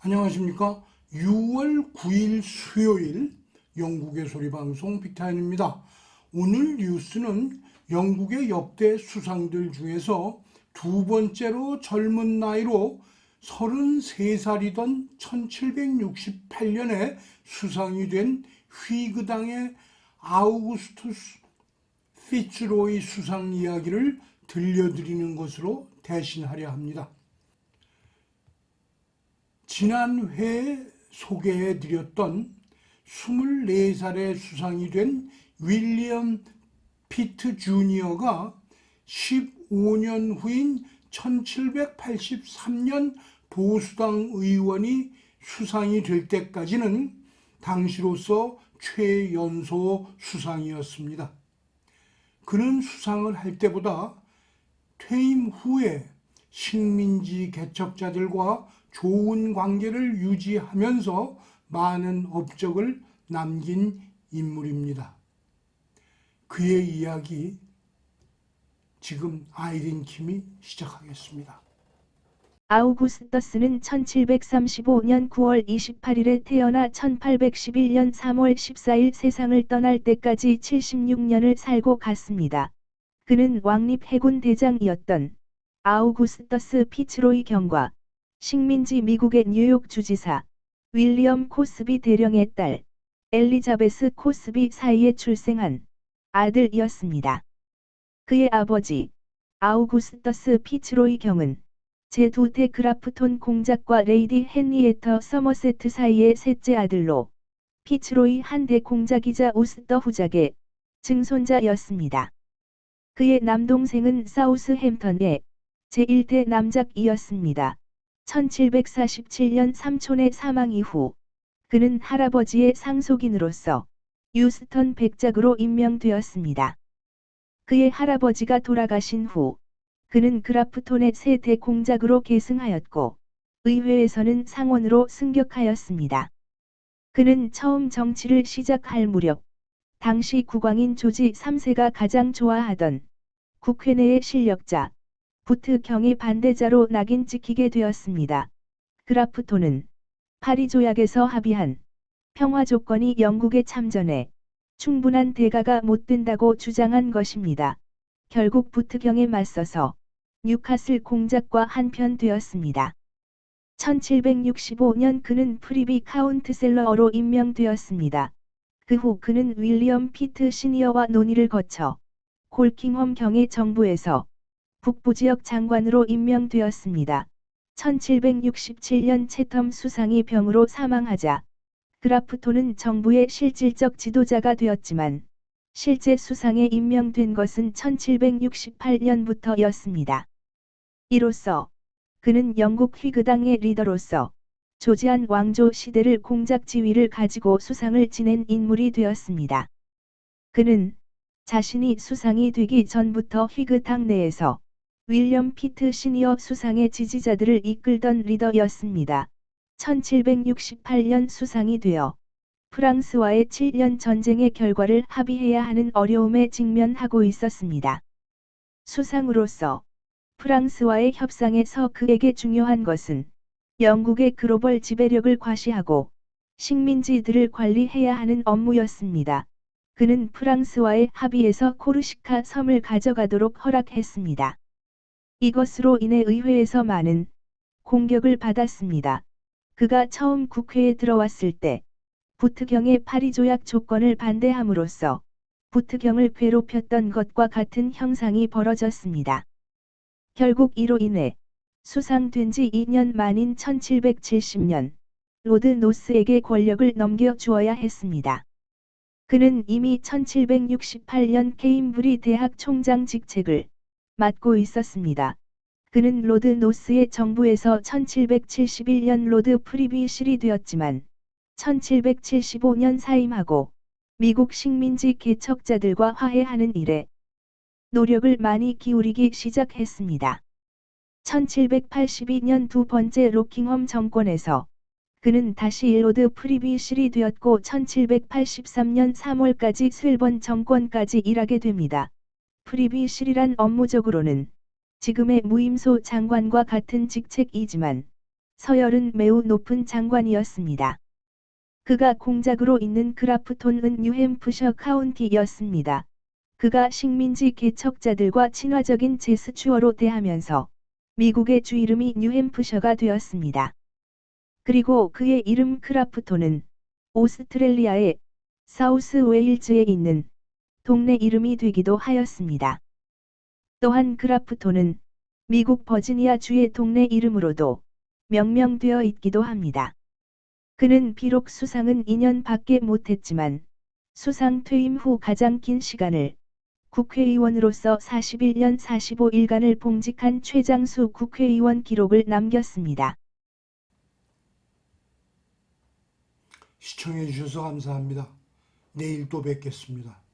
안녕하십니까. 6월 9일 수요일 영국의 소리방송 빅타임입니다. 오늘 뉴스는 영국의 역대 수상들 중에서 두 번째로 젊은 나이로 33살이던 1768년에 수상이 된 휘그당의 아우구스투스 피츠로이 수상 이야기를 들려드리는 것으로 대신하려 합니다. 지난 회에 소개해드렸던 24살에 수상이 된 윌리엄 피트 주니어가 15년 후인 1783년 보수당 의원이 수상이 될 때까지는 당시로서 최연소 수상이었습니다. 그는 수상을 할 때보다 퇴임 후에 식민지 개척자들과 좋은 관계를 유지하면서 많은 업적을 남긴 인물입니다. 그의 이야기 지금 아이린 킴이 시작하겠습니다. 아우구스터스는 1735년 9월 28일에 태어나 1811년 3월 14일 세상을 떠날 때까지 76년을 살고 갔습니다. 그는 왕립 해군 대장이었던 아우구스터스 피츠로이 경과, 식민지 미국의 뉴욕 주지사, 윌리엄 코스비 대령의 딸, 엘리자베스 코스비 사이에 출생한 아들이었습니다. 그의 아버지, 아우구스터스 피츠로이 경은 제2대 그라프톤 공작과 레이디 헨리에터 서머세트 사이의 셋째 아들로 피츠로이 한대 공작이자 우스터 후작의 증손자였습니다. 그의 남동생은 사우스햄턴의 제1대 남작이었습니다. 1747년 삼촌의 사망 이후 그는 할아버지의 상속인으로서 유스턴 백작으로 임명되었습니다. 그의 할아버지가 돌아가신 후 그는 그라프톤의 세 대공작으로 계승하였고 의회에서는 상원으로 승격하였습니다. 그는 처음 정치를 시작할 무렵 당시 국왕인 조지 3세가 가장 좋아하던 국회 내의 실력자 부트 경의 반대자로 낙인 찍히게 되었습니다. 그라프톤은 파리 조약에서 합의한 평화 조건이 영국의 참전에 충분한 대가가 못 된다고 주장한 것입니다. 결국 부트 경에 맞서서 뉴카슬 공작과 한편 되었습니다. 1765년 그는 프리비 카운트셀러로 임명되었습니다. 그 후 그는 윌리엄 피트 시니어와 논의를 거쳐 콜킹엄 경의 정부에서 북부지역 장관으로 임명되었습니다. 1767년 채텀 수상이 병으로 사망하자 그라프톤은 정부의 실질적 지도자가 되었지만 실제 수상에 임명된 것은 1768년부터였습니다. 이로써 그는 영국 휘그당의 리더로서 조지안 왕조 시대를 공작 지위를 가지고 수상을 지낸 인물이 되었습니다. 그는 자신이 수상이 되기 전부터 휘그당 내에서 윌리엄 피트 시니어 수상의 지지자들을 이끌던 리더였습니다. 1768년 수상이 되어 프랑스와의 7년 전쟁의 결과를 합의해야 하는 어려움에 직면하고 있었습니다. 수상으로서 프랑스와의 협상에서 그에게 중요한 것은 영국의 글로벌 지배력을 과시하고 식민지들을 관리해야 하는 업무였습니다. 그는 프랑스와의 합의에서 코르시카 섬을 가져가도록 허락했습니다. 이것으로 인해 의회에서 많은 공격을 받았습니다. 그가 처음 국회에 들어왔을 때 부트경의 파리 조약 조건을 반대함으로써 부트경을 괴롭혔던 것과 같은 형상이 벌어졌습니다. 결국 이로 인해 수상된 지 2년 만인 1770년 로드 노스에게 권력을 넘겨주어야 했습니다. 그는 이미 1768년 케임브리 대학 총장 직책을 맡고 있었습니다. 그는 로드 노스의 정부에서 1771년 로드 프리비실이 되었지만 1775년 사임하고 미국 식민지 개척자들과 화해하는 일에 노력을 많이 기울이기 시작했습니다. 1782년 두 번째 로킹엄 정권에서 그는 다시 로드 프리비실이 되었고 1783년 3월까지 스웰번 정권까지 일하게 됩니다. 프리비실이란 업무적으로는 지금의 무임소 장관과 같은 직책이지만 서열은 매우 높은 장관이었습니다. 그가 공작으로 있는 그라프톤은 뉴햄프셔 카운티였습니다. 그가 식민지 개척자들과 친화적인 제스처로 대하면서 미국의 주 이름이 뉴햄프셔가 되었습니다. 그리고 그의 이름 크라프톤은 오스트레일리아의 사우스 웨일즈에 있는 동네 이름이 되기도 하였습니다. 또한 크라프톤은 미국 버지니아 주의 동네 이름으로도 명명되어 있기도 합니다. 그는 비록 수상은 2년밖에 못했지만 수상 퇴임 후 가장 긴 시간을 국회의원으로서 41년 45일간을 봉직한 최장수 국회의원 기록을 남겼습니다. 시청해 주셔서 감사합니다. 내일 또 뵙겠습니다.